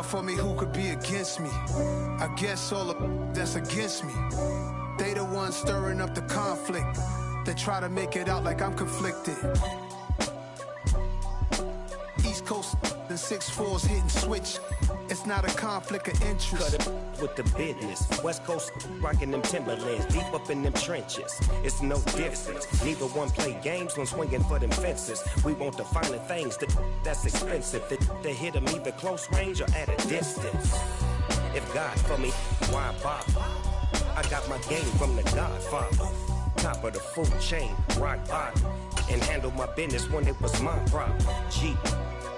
for me, who could be against me? I guess all the that's against me. They the ones stirring up the conflict. They try to make it out like I'm conflicted. East Coast and 6'4's hitting switch. It's not a conflict of interest. Cut it with the business. West Coast rocking them Timberlands, deep up in them trenches. It's no difference. Neither one play games when swinging for them fences. We want the finer things that's expensive. They hit them either close range or at a distance. If God for me, why bother? I got my game from the Godfather. Top of the food chain, rock bottom. And handle my business when it was my problem. G.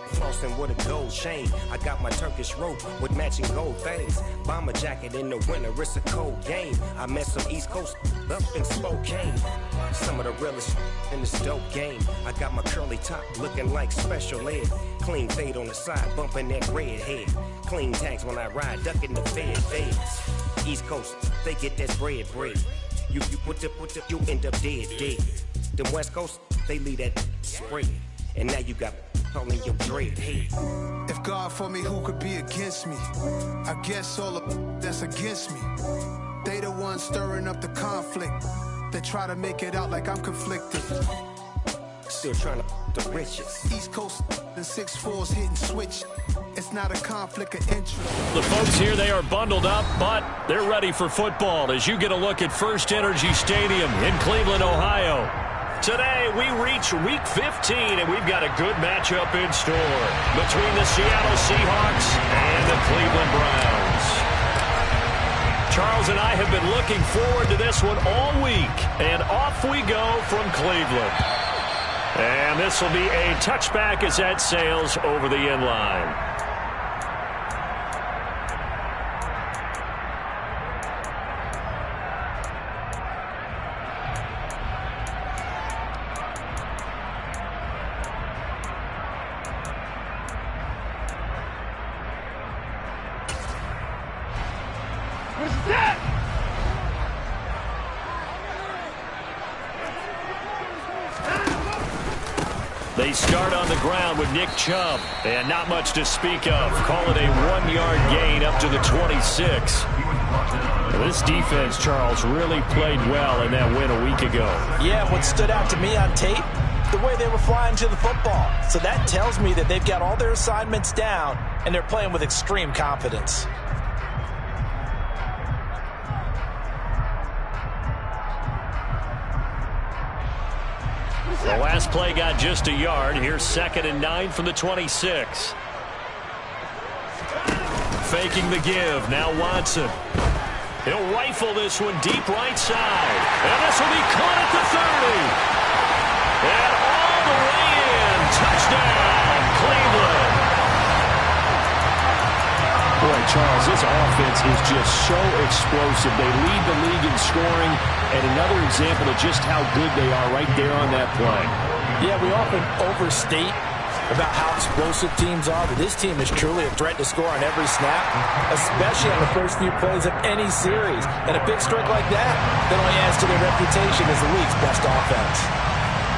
Flossing with a gold chain. I got my Turkish rope with matching gold things. Bomber jacket in the winter, it's a cold game. I met some East Coast up in Spokane. Some of the realest in this dope game. I got my curly top looking like special ed. Clean fade on the side, bumping that red head. Clean tags when I ride, ducking the feds. East Coast, they get that bread. You put the, you end up dead. Them West Coast, they leave that spread. And now you got calling your dread head. If God for me, who could be against me? I guess all the that's against me. They the ones stirring up the conflict. They try to make it out like I'm conflicted. Still trying to the riches. East Coast and 6'4's hitting switch. It's not a conflict of interest. The folks here, they are bundled up, but they're ready for football as you get a look at First Energy Stadium in Cleveland, Ohio. Today, we reach Week 15, and we've got a good matchup in store between the Seattle Seahawks and the Cleveland Browns. Charles and I have been looking forward to this one all week, and off we go from Cleveland. And this will be a touchback as that sails over the end line. They start on the ground with Nick Chubb, and not much to speak of. Call it a 1-yard gain up to the 26. This defense, Charles, really played well in that win a week ago. Yeah, what stood out to me on tape, the way they were flying to the football. So that tells me that they've got all their assignments down, and they're playing with extreme confidence. The last play got just a yard. Here's 2nd and 9 from the 26. Faking the give. Now Watson. He'll rifle this one deep right side. And this will be caught at the 30. And all the way in. Touchdown, Cleveland. Boy, Charles, this offense is just so explosive. They lead the league in scoring, and another example of just how good they are right there on that play. Yeah, we often overstate about how explosive teams are, but this team is truly a threat to score on every snap, especially on the first few plays of any series. And a big strike like that only adds to their reputation as the league's best offense.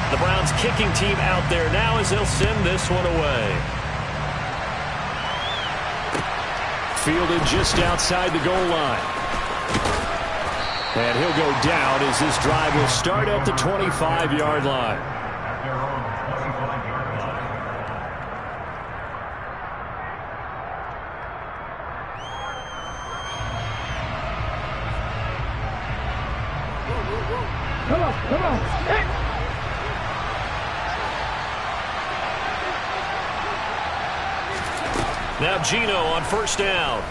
The Browns kicking team out there now as they'll send this one away. Fielded just outside the goal line. And he'll go down as this drive will start at the 25-yard line. Come on. Hey. Now Gino on first down.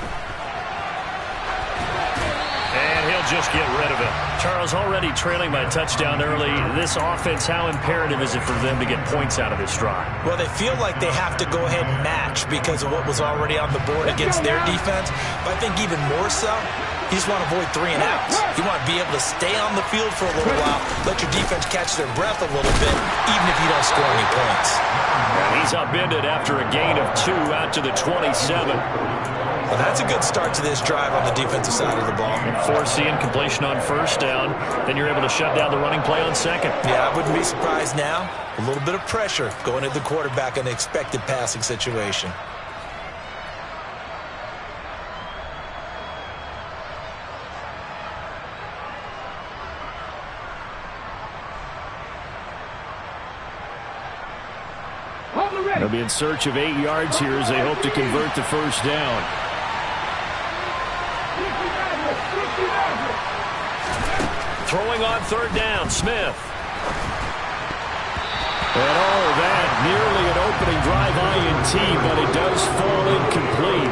And he'll just get rid of it. Charles, already trailing by a touchdown early. This offense, how imperative is it for them to get points out of this drive? Well, they feel like they have to go ahead and match because of what was already on the board against their defense. But I think even more so, you just want to avoid 3 and outs. You want to be able to stay on the field for a little while, let your defense catch their breath a little bit, even if you don't score any points. And he's upended after a gain of 2 out to the 27. Well, that's a good start to this drive on the defensive side of the ball. Forcing completion on first down. Then you're able to shut down the running play on second. Yeah, I wouldn't be surprised now. A little bit of pressure going at the quarterback in an expected passing situation. They'll be in search of 8 yards here as they hope to convert the first down. Throwing on third down, Smith. And all of that, nearly an opening drive INT, but it does fall incomplete.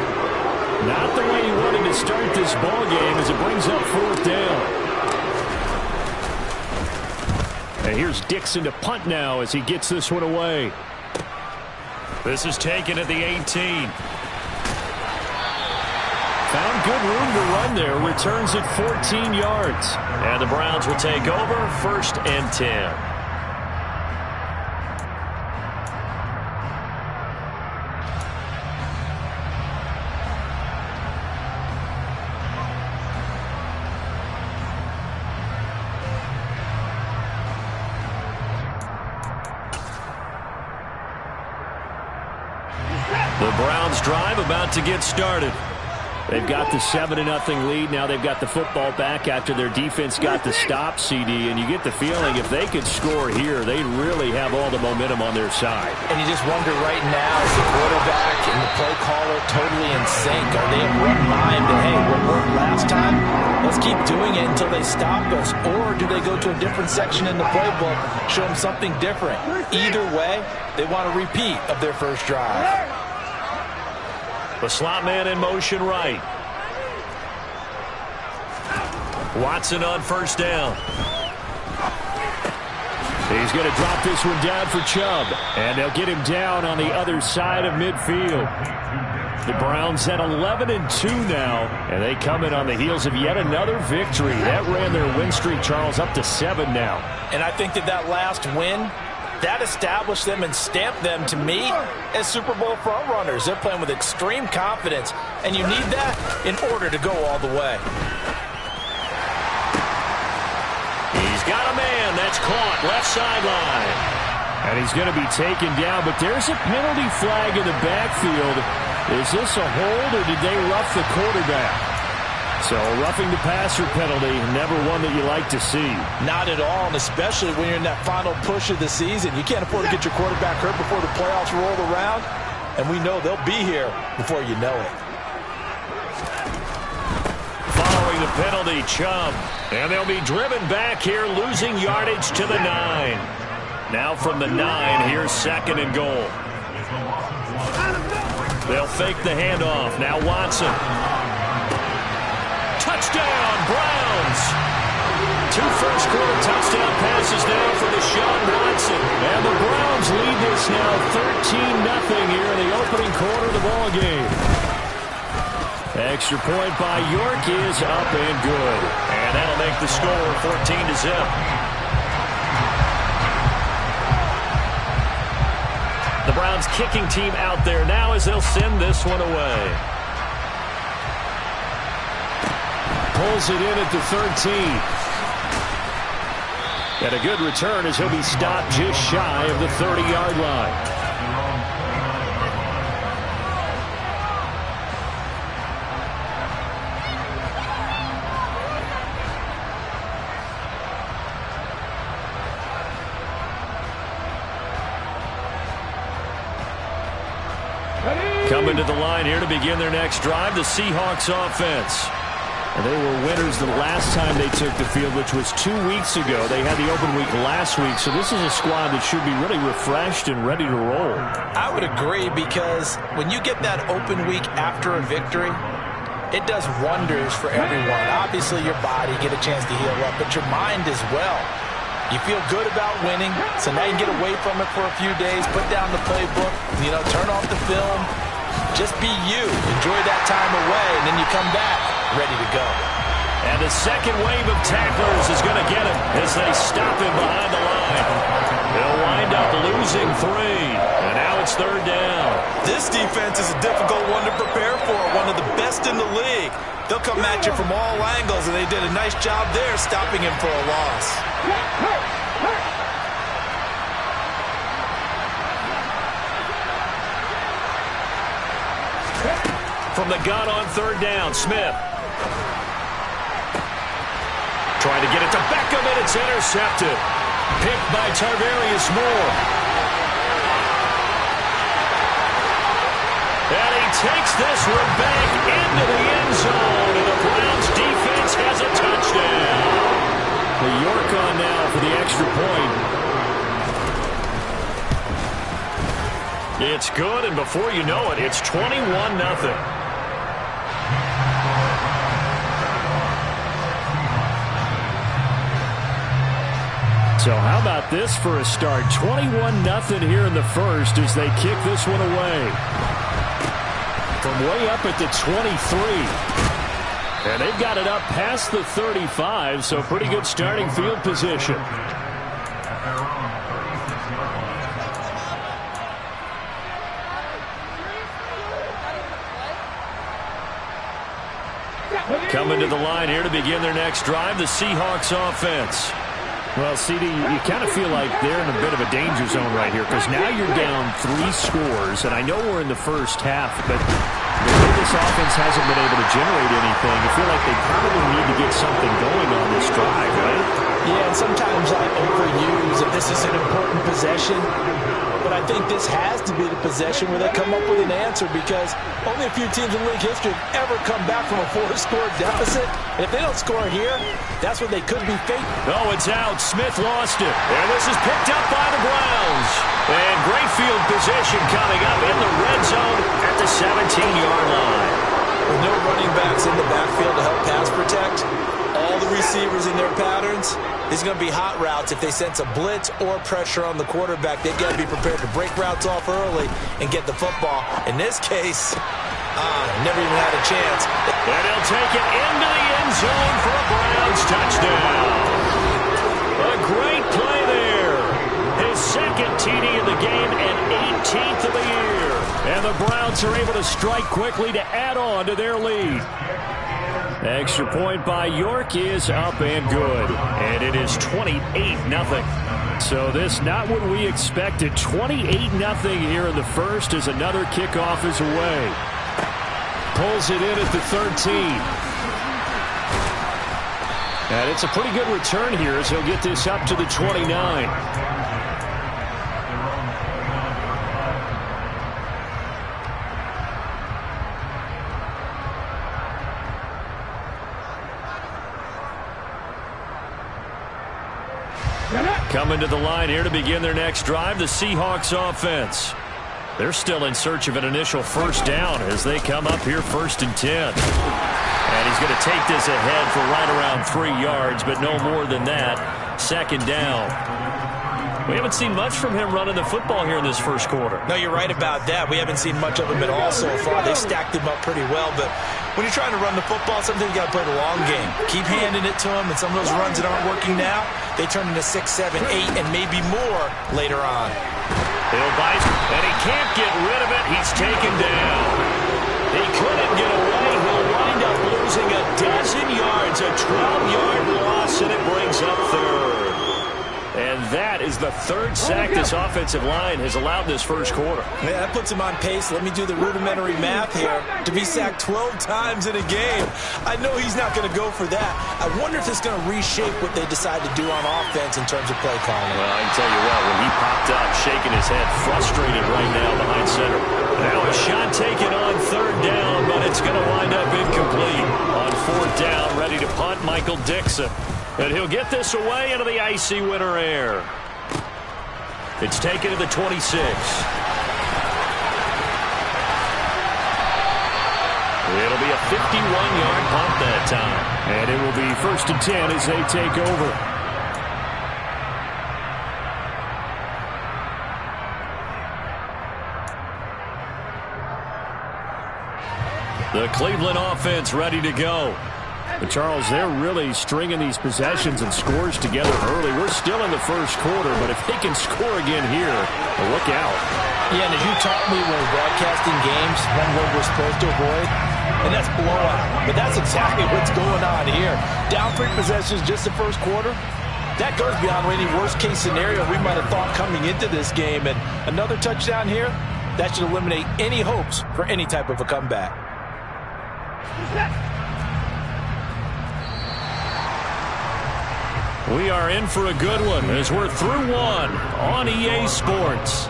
Not the way he wanted to start this ball game as it brings up fourth down. And here's Dixon to punt now as he gets this one away. This is taken at the 18. Found good room to run there. Returns at 14 yards. And the Browns will take over, 1st and 10. The Browns drive about to get started. They've got the 7-0 lead. Now they've got the football back after their defense got the stop, CD. And you get the feeling if they could score here, they'd really have all the momentum on their side. And you just wonder right now, is the quarterback and the play caller totally in sync? Are they in one mind that, hey, what worked last time, let's keep doing it until they stop us? Or do they go to a different section in the playbook, show them something different? Either way, they want a repeat of their first drive. The slot man in motion right. Watson on first down. He's going to drop this one down for Chubb. And they'll get him down on the other side of midfield. The Browns at 11-2 now. And they come in on the heels of yet another victory. That ran their win streak, Charles, up to 7 now. And I think that last win, that established them and stamped them, to me, as Super Bowl frontrunners. They're playing with extreme confidence, and you need that in order to go all the way. He's got a man that's caught left sideline. And he's going to be taken down, but there's a penalty flag in the backfield. Is this a hold, or did they rough the quarterback? So roughing the passer penalty, never one that you like to see. Not at all, and especially when you're in that final push of the season. You can't afford to get your quarterback hurt before the playoffs roll around, and we know they'll be here before you know it. Following the penalty, Chubb. And they'll be driven back here, losing yardage to the 9. Now from the 9, here's 2nd and goal. They'll fake the handoff. Now Watson. Touchdown, Browns! 2 first-quarter touchdown passes now for Deshaun Watson. And the Browns lead this now 13-0 here in the opening quarter of the ball game. Extra point by York is up and good. And that'll make the score 14-0. The Browns kicking team out there now as they'll send this one away. Pulls it in at the 13. And a good return as he'll be stopped just shy of the 30-yard line. Coming to the line here to begin their next drive, the Seahawks offense. And they were winners the last time they took the field, which was 2 weeks ago. They had the open week last week, so this is a squad that should be really refreshed and ready to roll. I would agree, because when you get that open week after a victory, it does wonders for everyone. Obviously, your body get a chance to heal up, but your mind as well. You feel good about winning, so now you can get away from it for a few days, put down the playbook, turn off the film, just be you. Enjoy that time away, and then you come back ready to go. And the second wave of tacklers is going to get him as they stop him behind the line. They'll wind up losing 3, and now it's 3rd down. This defense is a difficult one to prepare for, one of the best in the league. They'll come at you from all angles, and they did a nice job there stopping him for a loss. From the gun on 3rd down, Smith. Trying to get it to Beckham, and it's intercepted. Picked by Tarvarius Moore. takes this one back into the end zone, and the Browns defense has a touchdown. The York on now for the extra point. It's good, and before you know it, it's 21-0. So how about this for a start? 21-0 here in the first as they kick this one away. From way up at the 23. And they've got it up past the 35, so pretty good starting field position. Coming to the line here to begin their next drive, the Seahawks offense. Well, CD, you kind of feel like they're in a bit of a danger zone right here because now you're down 3 scores, and I know we're in the first half, but the way this offense hasn't been able to generate anything, I feel like they probably need to get something going on this drive, right? Yeah, and sometimes I overuse if this is an important possession, but I think this has to be the possession where they come up with an answer because only a few teams in league history have ever come back from a 4-score deficit. And if they don't score here, that's when they could be fake. Oh, it's out. Smith lost it. And this is picked up by the Browns. And great field position coming up in the red zone at the 17-yard line. With no running backs in the backfield to help pass protect, all the receivers in their patterns, these are going to be hot routes. If they sense a blitz or pressure on the quarterback, they've got to be prepared to break routes off early and get the football. In this case, never even had a chance. And he'll take it into the end zone for a Browns touchdown. A great play there. His second TD of the game and 18th of the year. And the Browns are able to strike quickly to add on to their lead. Extra point by York is up and good. And it is 28-0. So this not what we expected. 28-0 here in the first as another kickoff is away. Pulls it in at the 13. And it's a pretty good return here as he'll get this up to the 29. Coming to the line here to begin their next drive, the Seahawks offense. They're still in search of an initial first down as they come up here 1st and 10. And he's going to take this ahead for right around 3 yards, but no more than that. 2nd down. We haven't seen much from him running the football here in this first quarter. No, you're right about that. We haven't seen much of him at all so far. They stacked him up pretty well, but when you're trying to run the football, sometimes you got to play the long game. Keep handing it to him, and some of those runs that aren't working now, they turn into 6, 7, 8, and maybe more later on. He'll bite, and he can't get rid of it. He's taken down. He couldn't get away. He'll wind up losing a dozen yards, a 12-yard loss, and it brings up 3rd. And that is the 3rd sack this offensive line has allowed this first quarter. Yeah, that puts him on pace. Let me do the rudimentary math here. To be sacked 12 times in a game, I know he's not going to go for that. I wonder if it's going to reshape what they decide to do on offense in terms of play calling. Well, I can tell you what, when he popped up, shaking his head, frustrated right now behind center. Now a shot taken on 3rd down, but it's going to wind up incomplete. On 4th down, ready to punt, Michael Dixon. And he'll get this away into the icy winter air. It's taken to the 26. It'll be a 51-yard punt that time. And it will be 1st and 10 as they take over. The Cleveland offense ready to go. But Charles, they're really stringing these possessions and scores together early. We're still in the first quarter, but if they can score again here, well, look out. Yeah, and as you taught me when broadcasting games, one word we're supposed to avoid, and that's blowout. But that's exactly what's going on here. Down 3 possessions just the first quarter. That goes beyond any worst-case scenario we might have thought coming into this game. And another touchdown here, that should eliminate any hopes for any type of a comeback. We are in for a good one as we're through one on EA Sports.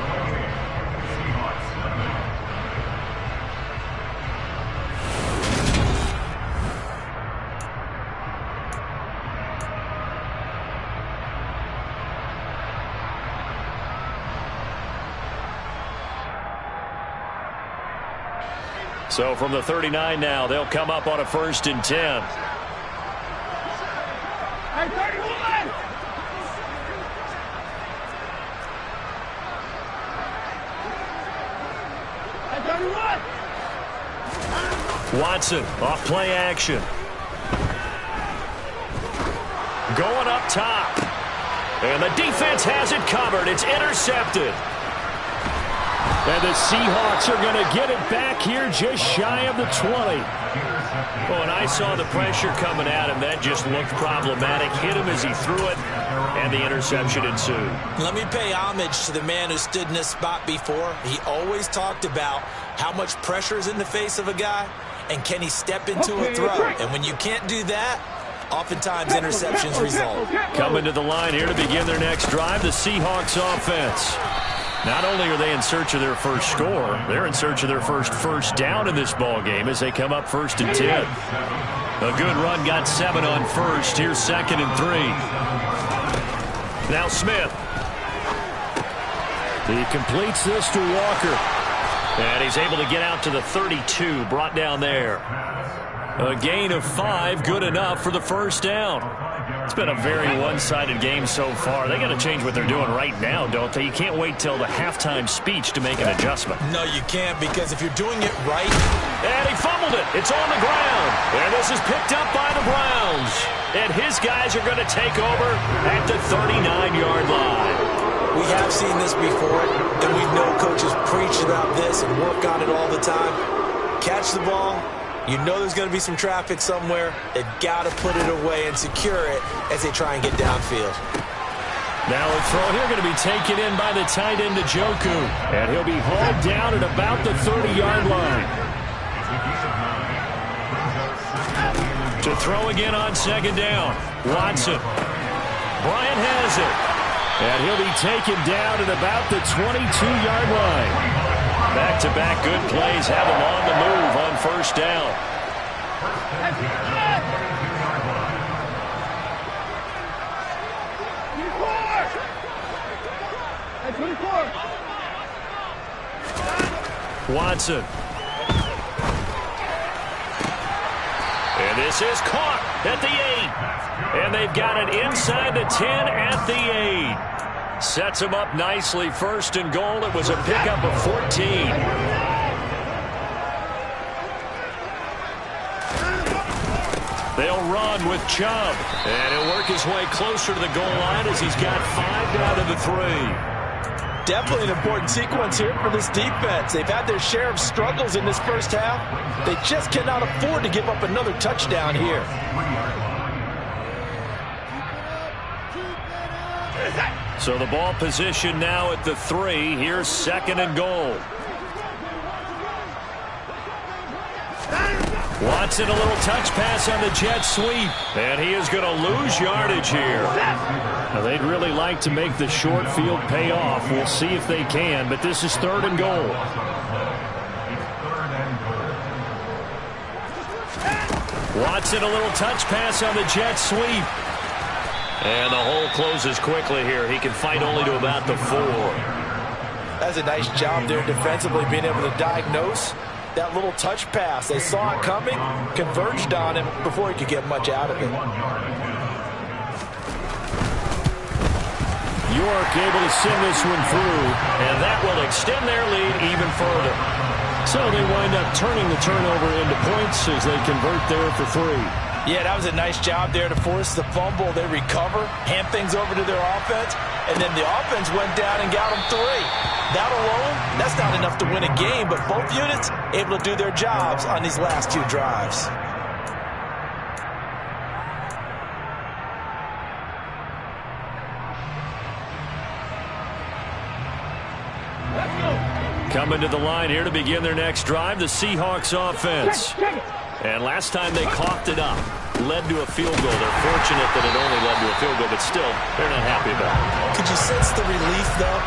So from the 39 now, they'll come up on a 1st and 10. Hey, 31! Hey, 31! Watson off play action. Going up top. And the defense has it covered. It's intercepted. And the Seahawks are going to get it back here just shy of the 20. Oh, and I saw the pressure coming at him. That just looked problematic. Hit him as he threw it, and the interception ensued. Let me pay homage to the man who stood in this spot before. He always talked about how much pressure is in the face of a guy, and can he step into a throw. And when you can't do that, oftentimes interceptions result. Coming to the line here to begin their next drive, the Seahawks offense. Not only are they in search of their first score, they're in search of their first down in this ball game as they come up 1st and 10. A good run got 7 on first. Here's 2nd and 3. Now Smith. He completes this to Walker. And he's able to get out to the 32, brought down there. A gain of 5, good enough for the 1st down. It's been a very one-sided game so far. They got to change what they're doing right now, don't they? You can't wait till the halftime speech to make an adjustment. No, you can't, because if you're doing it right. And he fumbled it. It's on the ground. And this is picked up by the Browns. And his guys are going to take over at the 39-yard line. We have seen this before, and we know coaches preach about this and work on it all the time. Catch the ball. You know there's going to be some traffic somewhere. They've got to put it away and secure it as they try and get downfield. Now a throw here going to be taken in by the tight end Njoku. And he'll be hauled down at about the 30-yard line. To throw again on 2nd down. Watson. Bryant has it. And he'll be taken down at about the 22-yard line. Back-to-back good plays have him on the move on 1st down. Watson. And this is caught at the 8. And they've got it inside the 10 at the 8. Sets him up nicely. 1st and goal. It was a pickup of 14. They'll run with Chubb. And he'll work his way closer to the goal line as he's got 5 down to the 3. Definitely an important sequence here for this defense. They've had their share of struggles in this first half. They just cannot afford to give up another touchdown here. So the ball position now at the 3. Here's 2nd and goal. Watson, a little touch pass on the jet sweep. And he is going to lose yardage here. Now, they'd really like to make the short field pay off. We'll see if they can, but this is 3rd and goal. Watson, a little touch pass on the jet sweep. And the hole closes quickly here. He can fight only to about the 4. That's a nice job there defensively, being able to diagnose that little touch pass. They saw it coming, converged on him before he could get much out of it. York able to send this one through, and that will extend their lead even further. So they wind up turning the turnover into points as they convert there for 3. Yeah, that was a nice job there to force the fumble. They recover, hand things over to their offense, and then the offense went down and got them 3. That alone, that's not enough to win a game, but both units able to do their jobs on these last 2 drives. Coming to the line here to begin their next drive, the Seahawks offense. And last time they coughed it up. led to a field goal. They're fortunate that it only led to a field goal, but still, they're not happy about it. Could you sense the relief, though,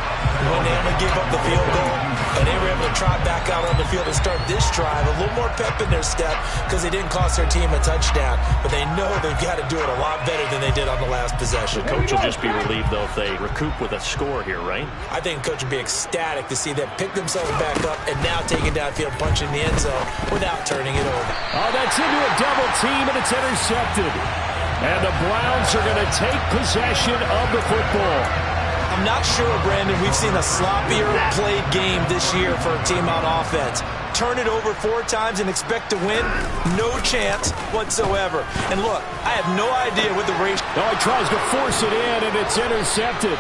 when they only gave up the field goal and they were able to trot back out on the field and start this drive? A little more pep in their step because they didn't cost their team a touchdown, but they know they've got to do it a lot better than they did on the last possession. The coach will just be relieved, though, if they recoup with a score here, right? I think the coach would be ecstatic to see them pick themselves back up and now take it downfield, punch in the end zone without turning it over. Oh, that's into a double team, and it's intercepted. And the Browns are going to take possession of the football. I'm not sure, Brandon, we've seen a sloppier played game this year for a team on offense. Turn it over 4 times and expect to win? No chance whatsoever. And look, I have no idea what the ratio... Oh, he tries to force it in, and it's intercepted.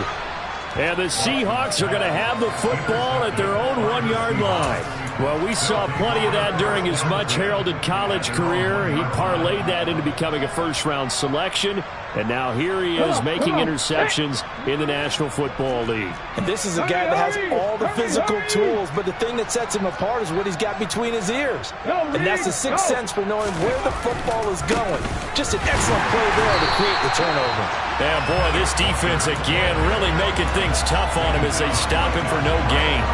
And the Seahawks are going to have the football at their own 1-yard line. Well, we saw plenty of that during his much-heralded college career. He parlayed that into becoming a first-round selection. And now here he is making interceptions in the National Football League. And this is a guy that has all the physical tools, but the thing that sets him apart is what he's got between his ears. And that's the sixth sense for knowing where the football is going. Just an excellent play there to create the turnover. Yeah, boy, this defense again really making things tough on him as they stop him for no gain.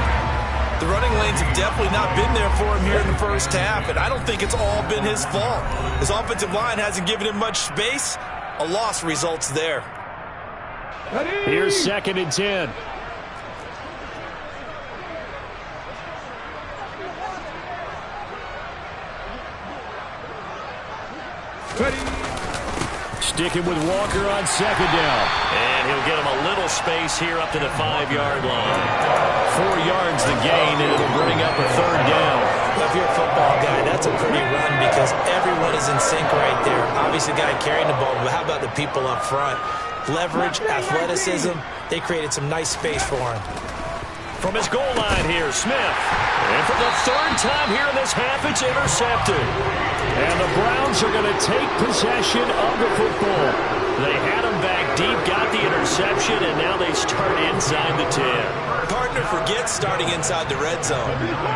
The running lanes have definitely not been there for him here in the first half, and I don't think it's all been his fault. His offensive line hasn't given him much space. A loss results there. Here's 2nd and 10. Sticking with Walker on 2nd down. And he'll get him a little space here up to the 5-yard line. 4 yards the gain, and it'll bring up a 3rd down. If you're a football guy, that's a pretty run because everyone is in sync right there. Obviously, the guy carrying the ball, but how about the people up front? Leverage, athleticism, they created some nice space for him. From his goal line here, Smith. And for the 3rd time here in this half, it's intercepted. And the Browns are going to take possession of the football. They had him back deep, got the interception, and now they start inside the 10. Partner forgets starting inside the red zone.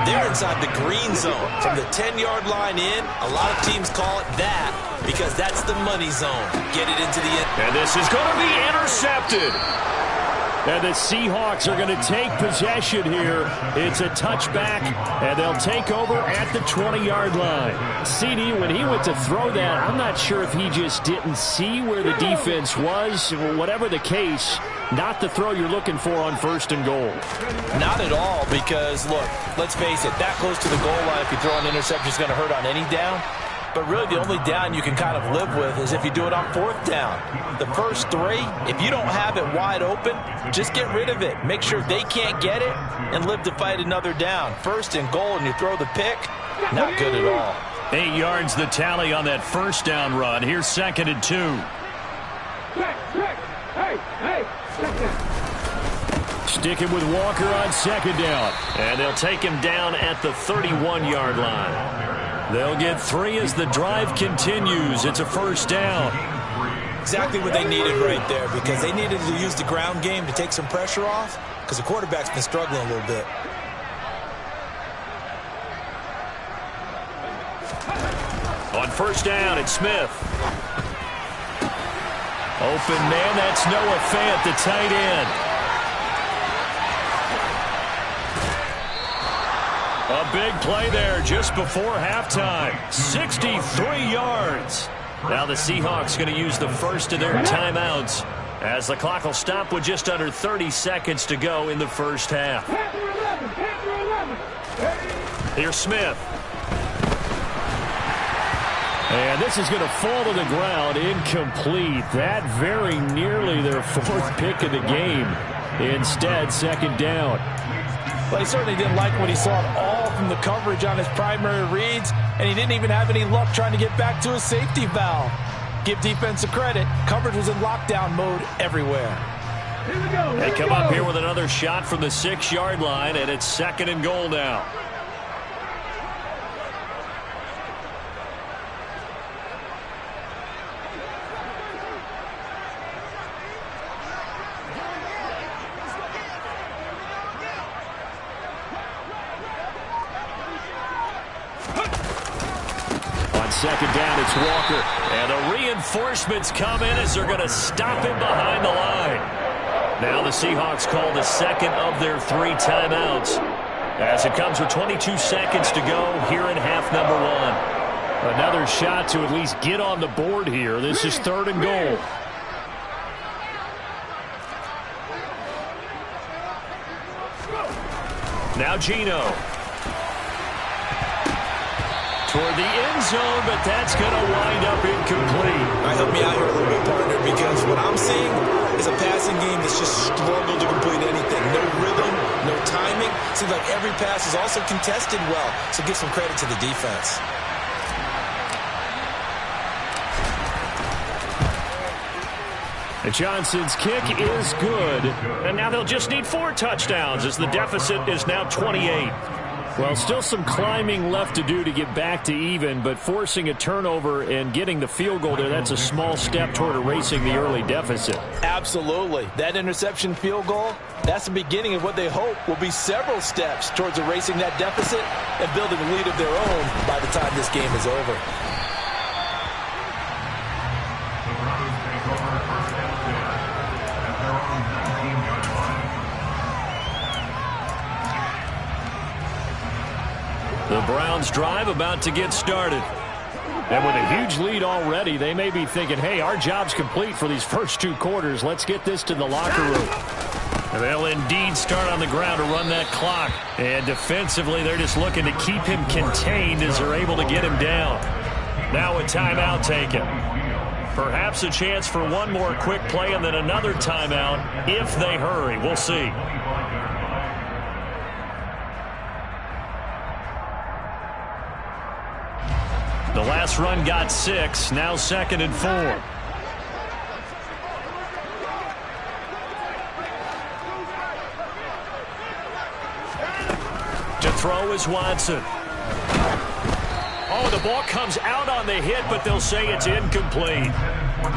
They're inside the green zone. From the 10-yard line in, a lot of teams call it that because that's the money zone. Get it into the end. And this is going to be intercepted. And the Seahawks are going to take possession here. It's a touchback, and they'll take over at the 20-yard line. CD, when he went to throw that, I'm not sure if he just didn't see where the defense was. Whatever the case, not the throw you're looking for on 1st and goal. Not at all because, look, let's face it, that close to the goal line, if you throw an interception, is going to hurt on any down. But really, the only down you can kind of live with is if you do it on 4th down. The first 3, if you don't have it wide open, just get rid of it. Make sure they can't get it and live to fight another down. 1st and goal, and you throw the pick, not good at all. 8 yards the tally on that 1st down run. Here's 2nd and 2. Sticking with Walker on 2nd down. And they'll take him down at the 31-yard line. They'll get 3 as the drive continues. It's a 1st down. Exactly what they needed right there because they needed to use the ground game to take some pressure off because the quarterback's been struggling a little bit. On 1st down, it's Smith. Open man, that's Noah Fant, the tight end. A big play there just before halftime. 63 yards. Now the Seahawks going to use the first of their timeouts as the clock will stop with just under 30 seconds to go in the first half. Here's Smith. And this is going to fall to the ground, incomplete. That very nearly their 4th pick of the game. Instead, 2nd down. Well, he certainly didn't like what he saw at all from the coverage on his primary reads, and he didn't even have any luck trying to get back to his safety valve. Give defense a credit. Coverage was in lockdown mode everywhere. They come up here with another shot from the 6-yard line, and it's 2nd and goal now. second down, it's Walker. And the reinforcements come in as they're going to stop him behind the line. Now the Seahawks call the second of their 3 timeouts, as it comes with 22 seconds to go here in half number 1. Another shot to at least get on the board here. This is 3rd and goal. Now Geno. Toward the end zone, but that's going to wind up incomplete. All right, help me out here a little bit, partner, because what I'm seeing is a passing game that's just struggled to complete anything. No rhythm, no timing. Seems like every pass is also contested well, so give some credit to the defense. And Johnson's kick is good. And now they'll just need 4 touchdowns as the deficit is now 28. Well, still some climbing left to do to get back to even, but forcing a turnover and getting the field goal there, that's a small step toward erasing the early deficit. Absolutely. That interception field goal, that's the beginning of what they hope will be several steps towards erasing that deficit and building a lead of their own by the time this game is over. The Browns drive about to get started. And with a huge lead already, they may be thinking, hey, our job's complete for these first 2 quarters. Let's get this to the locker room. And they'll indeed start on the ground to run that clock. And defensively, they're just looking to keep him contained as they're able to get him down. Now a timeout taken. Perhaps a chance for one more quick play and then another timeout if they hurry. We'll see. The last run got 6, now 2nd and 4. To throw is Watson. Oh, the ball comes out on the hit, but they'll say it's incomplete.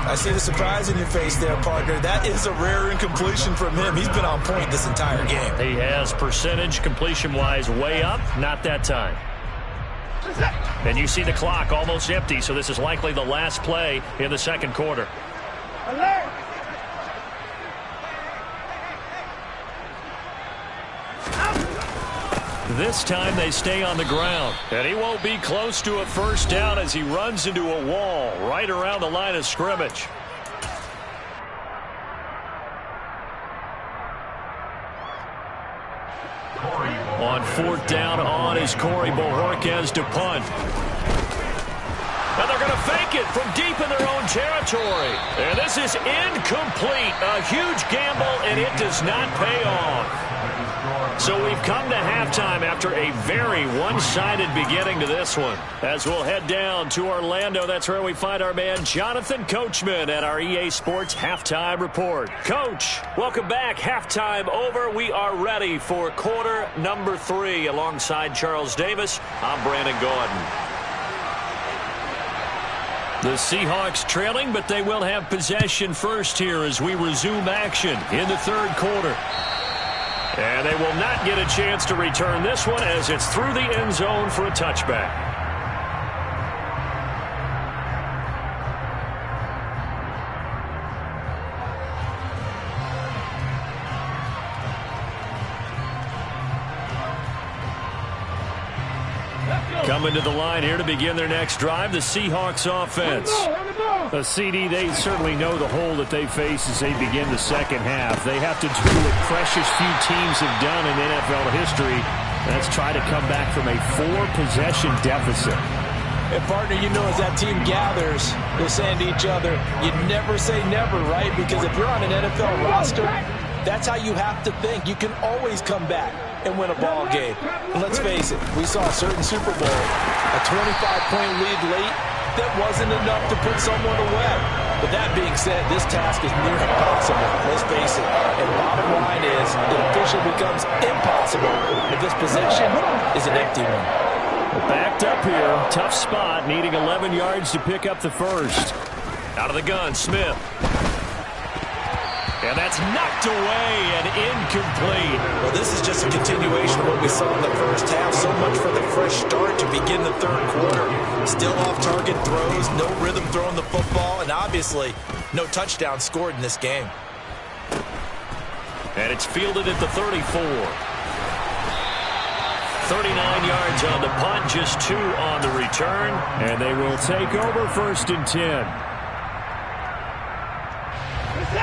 I see the surprise in your face there, partner. That is a rare incompletion from him. He's been on point this entire game. He has percentage completion-wise way up, not that time. And you see the clock almost empty, so this is likely the last play in the second quarter. Alert! This time they stay on the ground. And he won't be close to a first down as he runs into a wall right around the line of scrimmage. On 4th down on is Corey Bojorquez to punt. And they're going to fake it from deep in their own territory. And this is incomplete. A huge gamble, and it does not pay off. So we've come to halftime after a very one-sided beginning to this one. As we'll head down to Orlando, that's where we find our man Jonathan Coachman at our EA Sports Halftime Report. Coach, welcome back. Halftime over. We are ready for quarter number 3. Alongside Charles Davis, I'm Brandon Gordon. The Seahawks trailing, but they will have possession first here as we resume action in the 3rd quarter. And they will not get a chance to return this one as it's through the end zone for a touchback. Coming to the line here to begin their next drive, the Seahawks offense. A CD, they certainly know the hole that they face as they begin the second half. They have to do what precious few teams have done in NFL history. That's try to come back from a 4-possession deficit. And, partner, you know as that team gathers, they're saying to each other, you never say never, right? Because if you're on an NFL roster, that's how you have to think. You can always come back and win a ball game. And let's face it, we saw a certain Super Bowl, a 25-point lead late, that wasn't enough to put someone away. But that being said, this task is near impossible. Let's face it. And bottom line is, it officially becomes impossible if this possession is an empty one. Backed up here, tough spot, needing 11 yards to pick up the first. Out of the gun, Smith. And that's knocked away and incomplete. Well, this is just a continuation of what we saw in the first half. So much for the fresh start to begin the third quarter. Still off-target throws, no rhythm throwing the football, and obviously no touchdown scored in this game. And it's fielded at the 34. 39 yards on the punt, just 2 on the return. And they will take over 1st and 10.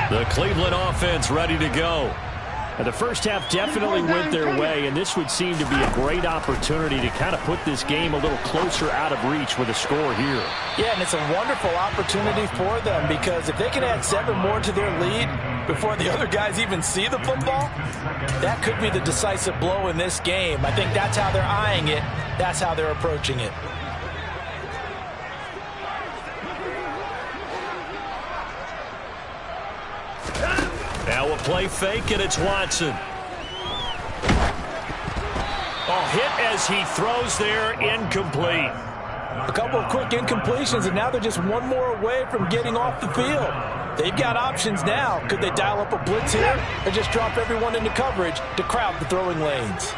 The Cleveland offense ready to go. And the first half definitely went their way, and this would seem to be a great opportunity to kind of put this game a little closer out of reach with a score here. Yeah, and it's a wonderful opportunity for them, because if they can add 7 more to their lead before the other guys even see the football, that could be the decisive blow in this game. I think that's how they're eyeing it. That's how they're approaching it. Now a play fake, and it's Watson. Oh, hit as he throws there, incomplete. A couple of quick incompletions, and now they're just 1 more away from getting off the field. They've got options now. Could they dial up a blitz here or just drop everyone into coverage to crowd the throwing lanes?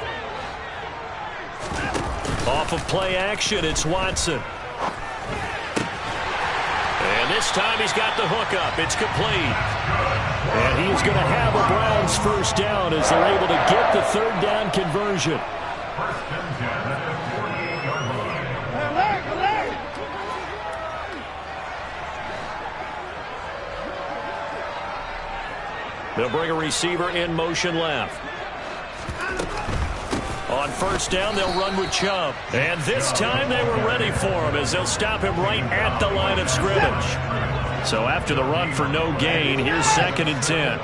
Off of play action, it's Watson. And this time he's got the hook up. It's complete. And he's going to have a Browns first down as they're able to get the 3rd down conversion. They'll bring a receiver in motion left. On 1st down, they'll run with Chubb. And this time they were ready for him as they'll stop him right at the line of scrimmage. So after the run for no gain, here's 2nd and 10.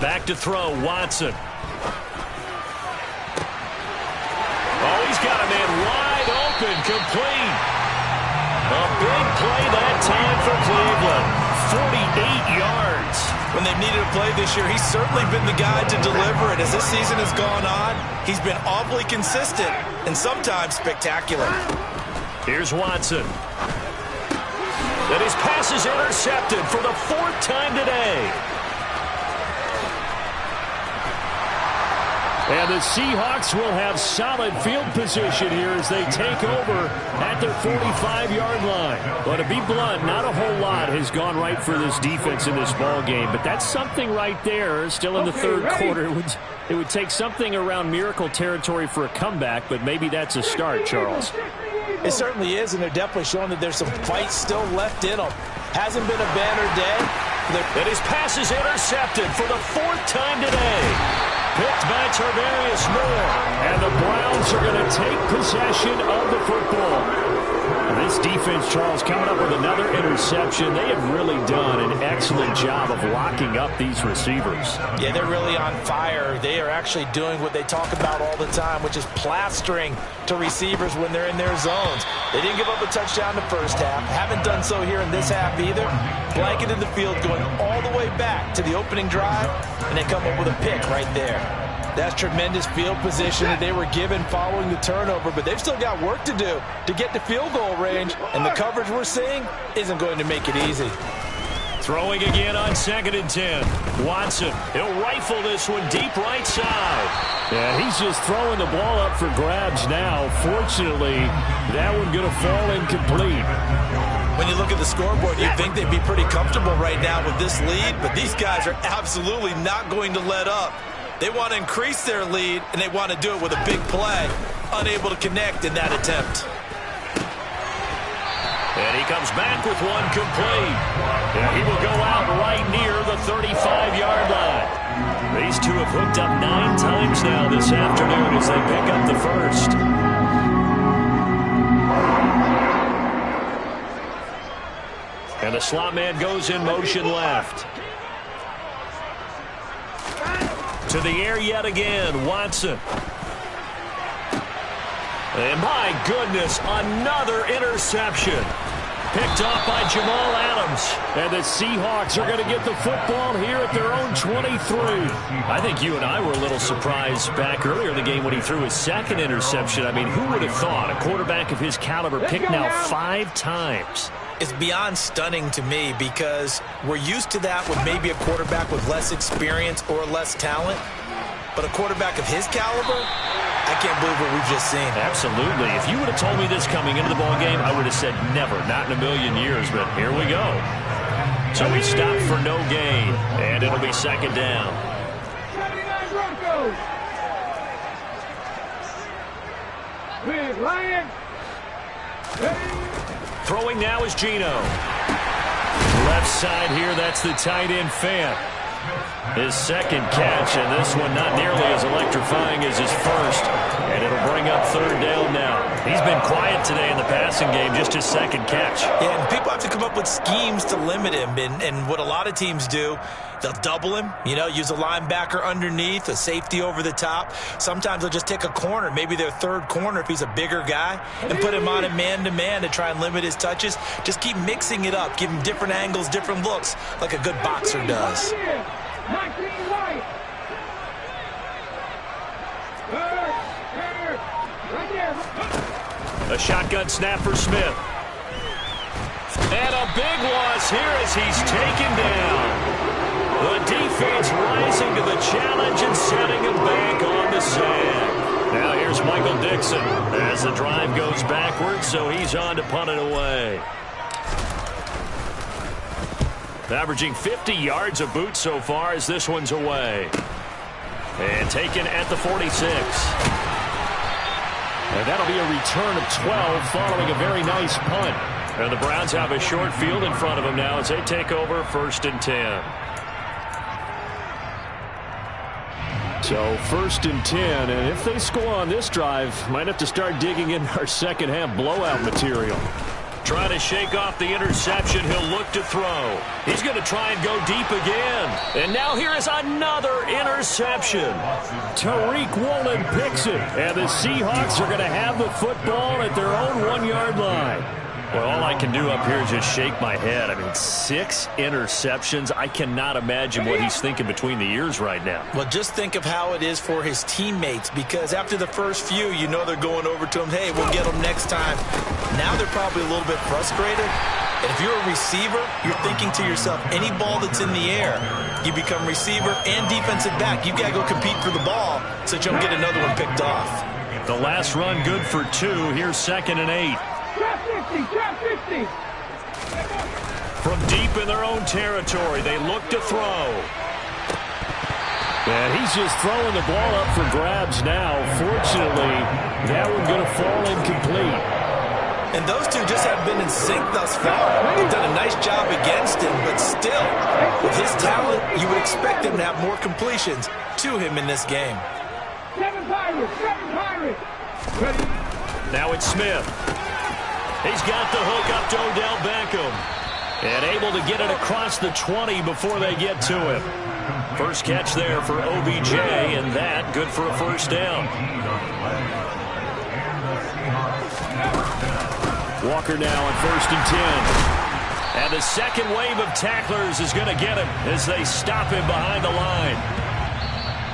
Back to throw, Watson. Oh, he's got a man wide open, complete. A big play that time for Cleveland. 48 yards. When they've needed a play this year, he's certainly been the guy to deliver it. As this season has gone on, he's been awfully consistent and sometimes spectacular. Here's Watson. And his pass is intercepted for the 4th time today. And the Seahawks will have solid field position here as they take over at their 45-yard line. But to be blunt, not a whole lot has gone right for this defense in this ball game. But that's something right there. Still in the 3rd quarter. It would take something around miracle territory for a comeback, but maybe that's a start, Charles. It certainly is, and they're definitely showing that there's some fight still left in them. Hasn't been a banner day. And his pass is intercepted for the 4th time today. Picked by Tarvarius Moore. And the Browns are going to take possession of the football. This defense, Charles, coming up with another interception. They have really done an excellent job of locking up these receivers. Yeah, they're really on fire. They are actually doing what they talk about all the time, which is plastering to receivers when they're in their zones. They didn't give up a touchdown the first half. Haven't done so here in this half either. Blanketed the field going all the way back to the opening drive, and they come up with a pick right there. That's tremendous field position that they were given following the turnover, but they've still got work to do to get to field goal range, and the coverage we're seeing isn't going to make it easy. Throwing again on 2nd and 10. Watson, he'll rifle this one deep right side. Yeah, he's just throwing the ball up for grabs now. Fortunately, that one going to fall incomplete. When you look at the scoreboard, you'd think they'd be pretty comfortable right now with this lead, but these guys are absolutely not going to let up. They want to increase their lead, and they want to do it with a big play. Unable to connect in that attempt. And he comes back with one complete. And he will go out right near the 35-yard line. These two have hooked up 9 times now this afternoon as they pick up the first. And the slot man goes in motion left. To the air yet again, Watson. And my goodness, another interception. Picked off by Jamal Adams. And the Seahawks are going to get the football here at their own 23. I think you and I were a little surprised back earlier in the game when he threw his second interception. I mean, who would have thought a quarterback of his caliber picked now 5 times? It's beyond stunning to me because we're used to that with maybe a quarterback with less experience or less talent. But a quarterback of his caliber, I can't believe what we've just seen. Absolutely. If you would have told me this coming into the ballgame, I would have said never, not in a million years, but here we go. So we stop for no gain, and it'll be second down. 79 Broncos. Big Lion. Throwing now is Geno. Left side here, that's the tight end Fant. His second catch, and this one not nearly as electrifying as his first. And it'll bring up third down now. He's been quiet today in the passing game, just his second catch. Yeah, and people have to come up with schemes to limit him. And what a lot of teams do, they'll double him, use a linebacker underneath, a safety over the top. Sometimes they'll just take a corner, maybe their third corner if he's a bigger guy, and put him on a man-to-man to try and limit his touches. Just keep mixing it up, give him different angles, different looks, like a good boxer does. A shotgun snap for Smith. And a big loss here as he's taken down. The defense rising to the challenge and setting him back on the sand. Now here's Michael Dixon as the drive goes backwards, so he's on to punt it away. Averaging 50 yards a boot so far as this one's away. And taken at the 46. And that'll be a return of 12 following a very nice punt. And the Browns have a short field in front of them now as they take over 1st and 10. So 1st and 10, and if they score on this drive, might have to start digging in our second half blowout material. Trying to shake off the interception. He'll look to throw. He's going to try and go deep again. And now here is another interception. Tariq Woolen picks it. And the Seahawks are going to have the football at their own 1-yard line. Well, all I can do up here is just shake my head. I mean, 6 interceptions. I cannot imagine what he's thinking between the ears right now. Well, just think of how it is for his teammates, because after the first few, they're going over to him, hey, we'll get them next time. Now they're probably a little bit frustrated. And if you're a receiver, you're thinking to yourself, any ball that's in the air, you become receiver and defensive back. You've got to go compete for the ball so that you don't get another one picked off. The last run good for 2. Here's 2nd and 8. Trap 50, trap 50. From deep in their own territory, they look to throw. And he's just throwing the ball up for grabs now. Fortunately, that one going to fall incomplete. And those two just have been in sync thus far. They've done a nice job against him, but still, with his talent, you would expect him to have more completions to him in this game. 7 Pirates, 7 Pirates. Ready? Now it's Smith. He's got the hook up to Odell Beckham. And able to get it across the 20 before they get to him. First catch there for OBJ, and that good for a first down. Walker now on 1st and 10. And the second wave of tacklers is going to get him as they stop him behind the line.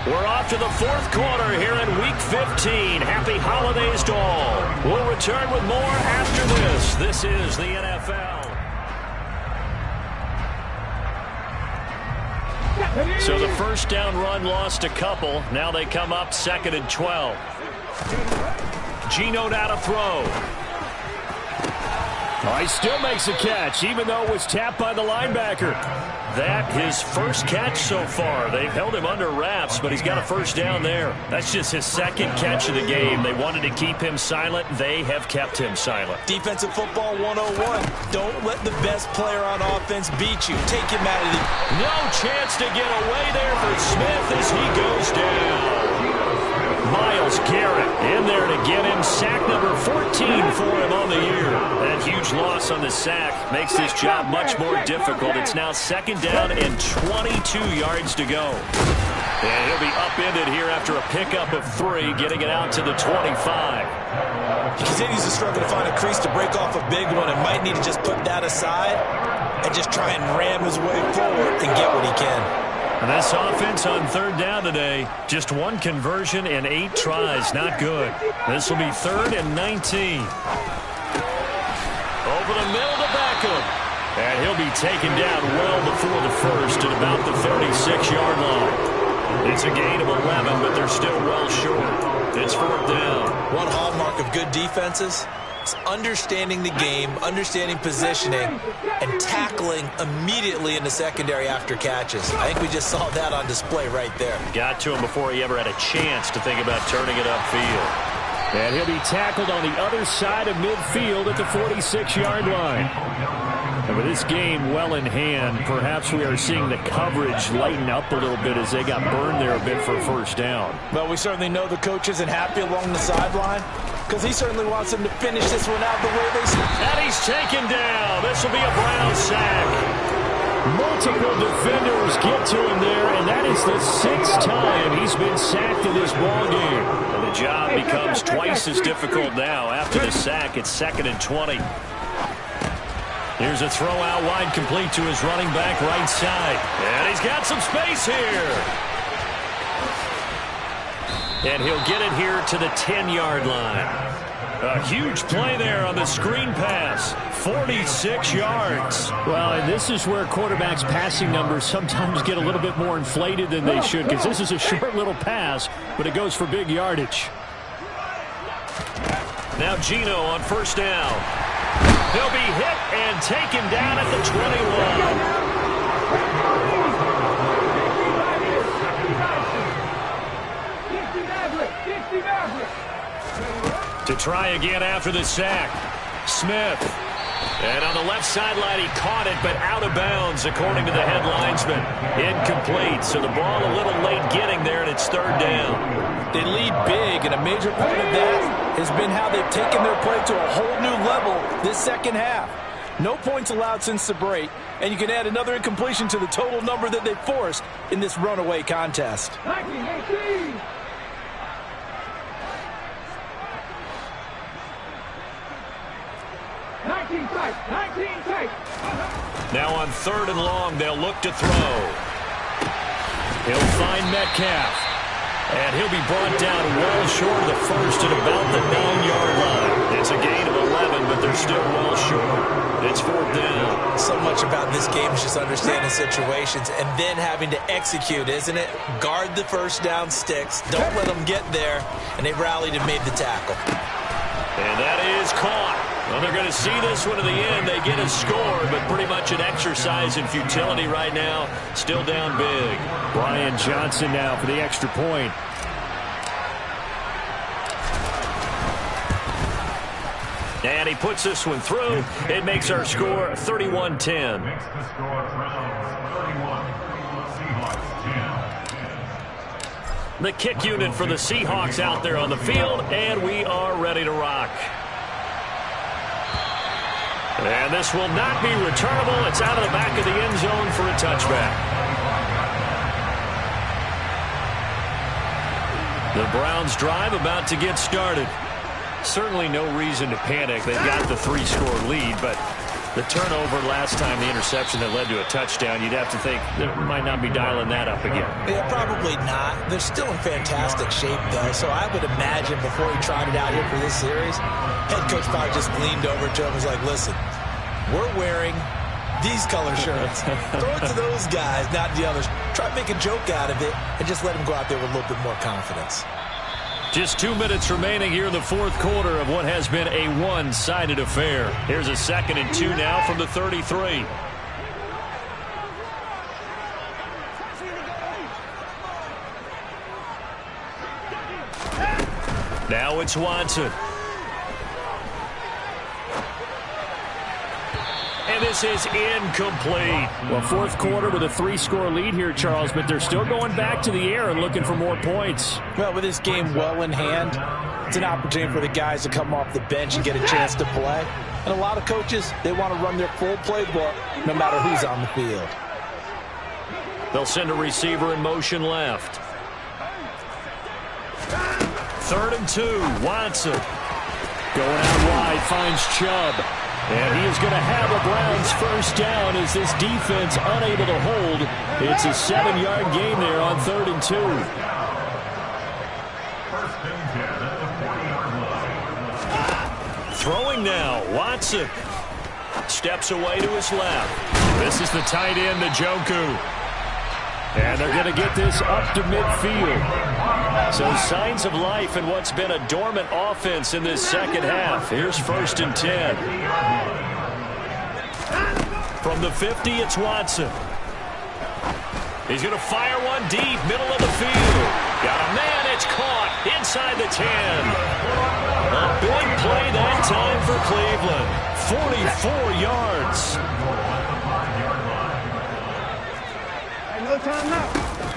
We're off to the 4th quarter here in Week 15. Happy holidays to all. We'll return with more after this. This is the NFL. So the first down run lost a couple. Now they come up 2nd and 12. Geno now to throw. Oh, he still makes a catch, even though it was tapped by the linebacker. That his first catch so far. They've held him under wraps, but he's got a first down there. That's just his second catch of the game. They wanted to keep him silent. They have kept him silent. Defensive football 101. Don't let the best player on offense beat you. Take him out of the... No chance to get away there for Smith as he goes down. Myles Garrett in there to get him. Sack number 14 for him on the year. That huge loss on the sack makes his job much more difficult. It's now 2nd down and 22 yards to go. And he'll be upended here after a pickup of 3, getting it out to the 25. He continues to struggle to find a crease to break off a big one and might need to just put that aside and just try and ram his way forward and get what he can. And this offense on third down today, just one conversion and 8 tries. Not good. This will be 3rd and 19. Over the middle to Beckham. And he'll be taken down well before the first at about the 36-yard line. It's a gain of 11, but they're still well short. It's 4th down. One hallmark of good defenses is understanding the game, understanding positioning, and tackling immediately in the secondary after catches. I think we just saw that on display right there. Got to him before he ever had a chance to think about turning it upfield. And he'll be tackled on the other side of midfield at the 46-yard line. And with this game well in hand, perhaps we are seeing the coverage lighten up a little bit as they got burned there a bit for a first down. Well, we certainly know the coach isn't happy along the sideline because he certainly wants them to finish this one out the way they start. And he's taken down. This will be a Brown sack. Multiple defenders get to him there, and that is the 6th time he's been sacked in this ballgame. And the job becomes twice as difficult now. After the sack, it's 2nd and 20. Here's a throw out wide, complete to his running back right side. And he's got some space here. And he'll get it here to the 10-yard line. A huge play there on the screen pass. 46 yards. Well, and this is where quarterbacks' passing numbers sometimes get a little bit more inflated than they should, because this is a short little pass, but it goes for big yardage. Now Gino on first down. He'll be hit and taken down at the 21. To try again after the sack. Smith. And on the left sideline, he caught it, but out of bounds, according to the head linesman. Incomplete, so the ball a little late getting there, and it's 3rd down. They lead big, and a major part of that has been how they've taken their play to a whole new level this second half. No points allowed since the break, and you can add another incompletion to the total number that they forced in this runaway contest. 1918. Now on 3rd and long, they'll look to throw. He'll find Metcalf. And he'll be brought down well short of the first at about the 9-yard line. It's a gain of 11, but they're still well short. It's 4th down. So much about this game is just understanding situations and then having to execute, isn't it? Guard the first down sticks. Don't let them get there. And they rallied and made the tackle. And that is caught. Well, they're going to see this one to the end. They get a score, but pretty much an exercise in futility right now. Still down big. Brian Johnson now for the extra point. And he puts this one through. It makes our score 31-10. The kick unit for the Seahawks out there on the field, and we are ready to rock. And this will not be returnable. It's out of the back of the end zone for a touchback. The Browns drive about to get started. Certainly no reason to panic. They've got the 3-score lead, but the turnover last time, the interception that led to a touchdown, you'd have to think they might not be dialing that up again. Yeah, probably not. They're still in fantastic shape, though, so I would imagine before he tried it out here for this series, head coach probably just leaned over to him and was like, listen, we're wearing these color shirts. Throw it to those guys, not the others. Try to make a joke out of it and just let them go out there with a little bit more confidence. Just 2 minutes remaining here in the 4th quarter of what has been a one-sided affair. Here's a 2nd and 2 now from the 33. Now it's Watson. And this is incomplete. Well, 4th quarter with a 3-score lead here, Charles, but they're still going back to the air and looking for more points. Well, with this game well in hand, it's an opportunity for the guys to come off the bench and get a chance to play. And a lot of coaches, they want to run their full playbook no matter who's on the field. They'll send a receiver in motion left. 3rd and 2, Watson. Going out wide, finds Chubb. And he is going to have a Browns first down as this defense unable to hold. It's a 7-yard gain there on 3rd and 2. Throwing now, Watson. Steps away to his left. This is the tight end, Njoku. And they're going to get this up to midfield. So signs of life in what's been a dormant offense in this second half. Here's 1st and 10. From the 50, it's Watson. He's going to fire one deep, middle of the field. Got a man, it's caught inside the 10. A big play that time for Cleveland. 44 yards. No time now.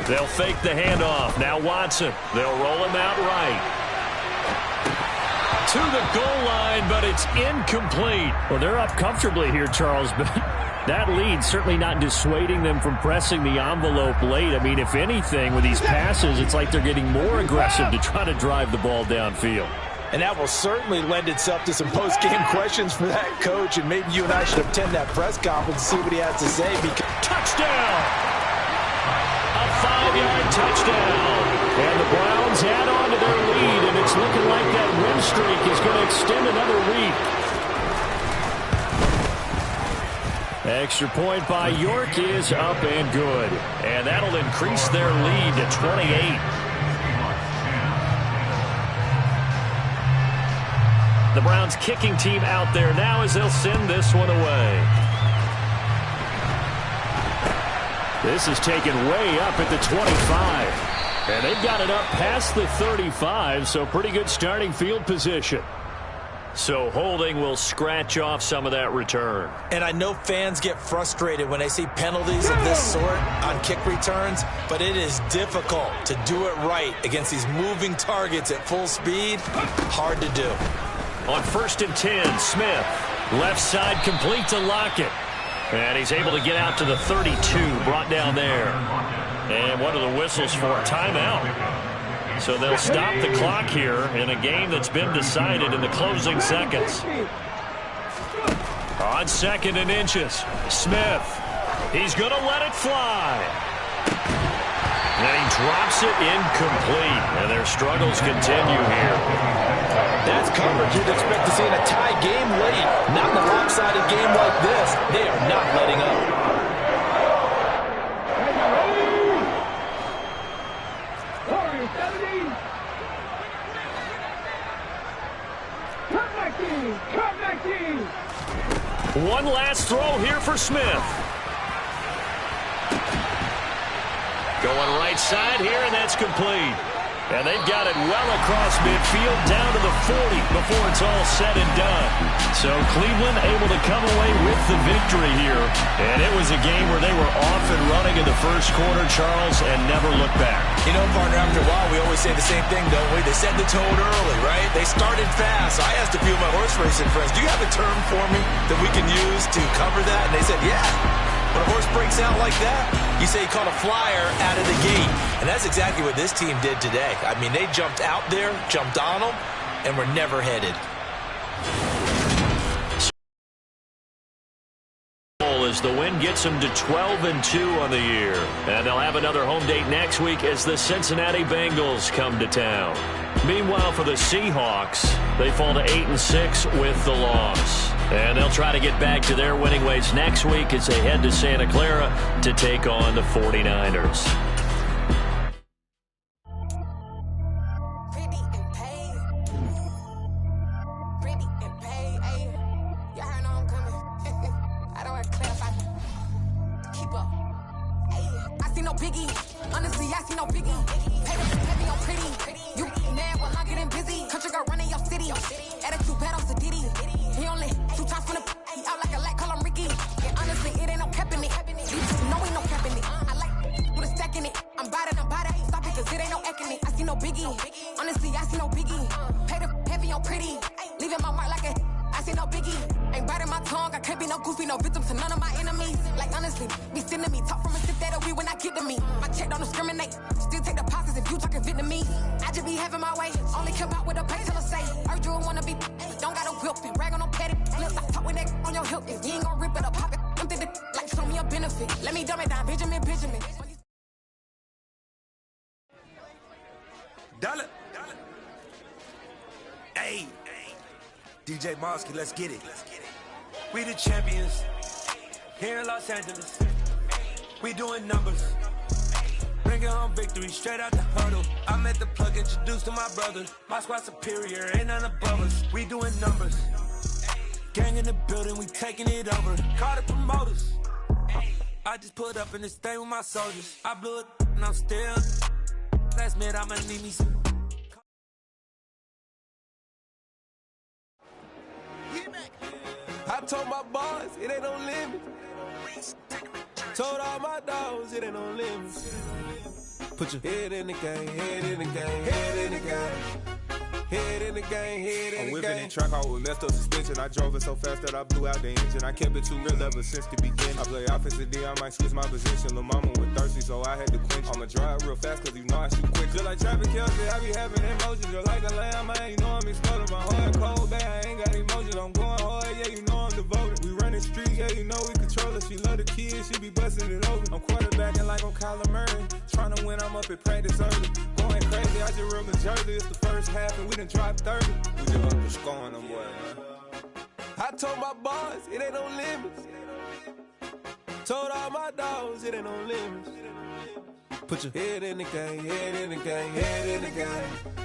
They'll fake the handoff. Now Watson. They'll roll him out right. To the goal line, but it's incomplete. Well, they're up comfortably here, Charles, but that lead certainly not dissuading them from pressing the envelope late. I mean, if anything, with these passes, it's like they're getting more aggressive to try to drive the ball downfield. And that will certainly lend itself to some post-game questions for that coach, and maybe you and I should attend that press conference and see what he has to say. Touchdown! A 5-yard touchdown. And the Browns add on to their lead, and it's looking like that win streak is going to extend another week. Extra point by York is up and good. And that'll increase their lead to 28. The Browns kicking team out there now as they'll send this one away. This is taken way up at the 25. And they've got it up past the 35, so pretty good starting field position. So holding will scratch off some of that return. And I know fans get frustrated when they see penalties of this sort on kick returns, but it is difficult to do it right against these moving targets at full speed. Hard to do. On 1st and 10, Smith. Left side complete to Lockett. And he's able to get out to the 32, brought down there. And what are the whistles for? Timeout. So they'll stop the clock here in a game that's been decided in the closing seconds. On 2nd and inches, Smith. He's going to let it fly. And he drops it incomplete. And their struggles continue here. That's coverage you'd expect to see in a tie game late. Not in a lopsided game like this. They are not letting up. One last throw here for Smith. Going right side here, and that's complete. And they've got it well across midfield down to the 40 before it's all said and done. So Cleveland able to come away with the victory here. And it was a game where they were off and running in the first quarter, Charles, and never looked back. You know, partner, after a while, we always say the same thing, don't we? They set the tone early, right? They started fast. So I asked a few of my horse racing friends, do you have a term for me that we can use to cover that? And they said, yeah. When a horse breaks out like that, you say he caught a flyer out of the gate. And that's exactly what this team did today. I mean, they jumped out there, jumped on them, and were never headed. As the win gets them to 12-2 on the year. And they'll have another home date next week as the Cincinnati Bengals come to town. Meanwhile, for the Seahawks, they fall to 8-6 with the loss. And they'll try to get back to their winning ways next week as they head to Santa Clara to take on the 49ers. Ain't biting my tongue, I can't be no goofy, no victim to none of my enemies. Like honestly, be sending me talk from a sip that'll be when I get to me. My check don't discriminate, still take deposits if you talking Vietnamese. I just be having my way, only care about what the pay tell us say. Heard you wanna be, don't got a whip and rag on no petty. Lips, I talk with that on your hip, if you ain't gon' rip it up, pop it. I'm thinking like show me a benefit. Let me dumb it down, Benjamin. Dollar. Hey, DJ Mosky, let's get it. We the champions here in Los Angeles. We doing numbers. Bringing home victory straight out the huddle. I met the plug, introduced to my brother. My squad superior, ain't none above us. We doing numbers. Gang in the building, we taking it over. Call the promoters. I just put up in this thing with my soldiers. I blew it and I'm still. Last minute, I'ma need me some. I told my boys, it ain't no limit. Told all my dogs, it ain't no limit. Put your head in the game, head in the game, head in the game. Head in the game, head in the game. I'm whipping in track, I was messed up suspension. I drove it so fast that I blew out the engine. I kept it too real ever since the beginning. I play offensive D, I might switch my position. Lil' mama was thirsty, so I had to quench. I'ma drive real fast, cause you know I shoot quick. Just like traffic Kelsey, I be having emotions. Just like a lamb, man, you know I'm exploding. My heart cold, bad, I ain't got emotions. I'm going hard, yeah, you know I'm devoted. We running streets, yeah, you know we control it. She love the kids, she be busting it over. I'm quarterbacking like I'm Kyler Murray. Trying to win, I'm up at practice early. Going crazy, I just real the jersey. It's the first half, and we done dropped 30. We just up the scoring them, boy, man. I told my boys, it ain't no limits. Told all my dogs, it ain't no limits. Put your head in the game, head in the game, head in the game.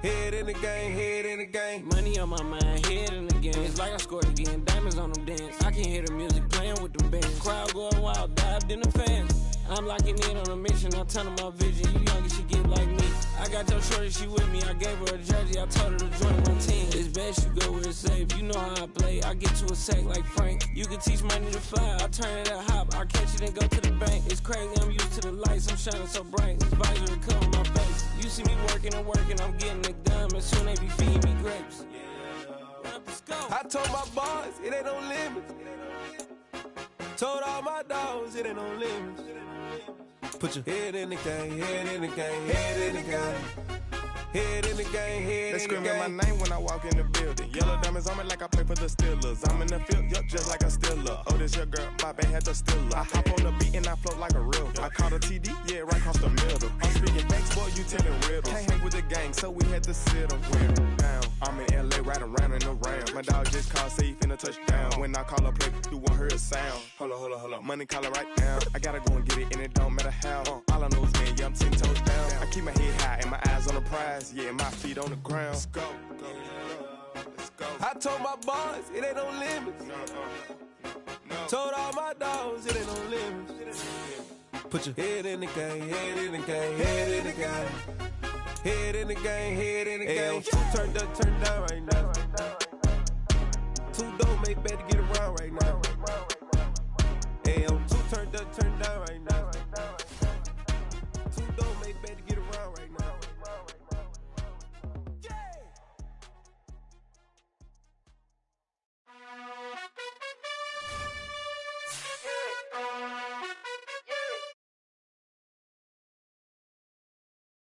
Head in the game, head in the game. Money on my mind, head in the game. It's like I scored again, diamonds on them dance. I can hear the music playing with them bands. Crowd going wild, dived in the fans. I'm locking in on a mission, I tell them my vision. You young and she get like me. I got your shorty, she with me. I gave her a jersey, I told her to join my team. It's best you go where it's safe. You know how I play. I get to a sack like Frank. You can teach money to fly. I turn it up hop. I catch it and go to the bank. It's crazy, I'm used to the lights. I'm shining so bright. This visor will cover my face. You see me working and working. I'm getting it done. And soon they be feeding me grapes. Let's go. I told my boys, it ain't no limits. Told all my dogs, it ain't no limits. Put your head in the game, head in the game, head in the game. Head in the game, head they in the game. They screaming my name when I walk in the building. Yellow diamonds on me like I play for the Steelers. I'm in the field, yup, just like a Steeler. Oh, this your girl, my band had the Steeler. I hop on the beat and I float like a river. I caught a TD, yeah, right across the middle. I'm speaking facts, boy, you telling riddles. Can't hang with the gang, so we had to sit them down. I'm in LA, riding around and around. My dog just called, say he finna touchdown. When I call a play, you won't hear a sound. Hold up, money calling right now. I gotta go and get it, and it don't matter how. All I know is, man, yeah, I'm 10 toes down. I keep my head high and my eyes on the prize. Yeah, my feet on the ground. Let's go. Let's go. I told my boys, it ain't no limits. No. Told all my dogs, it ain't no limits. Put your head in the game, head in the game, head in the game. Head in the game, head in the game. Turned up, turned down right now. Too dope, make better get around right now.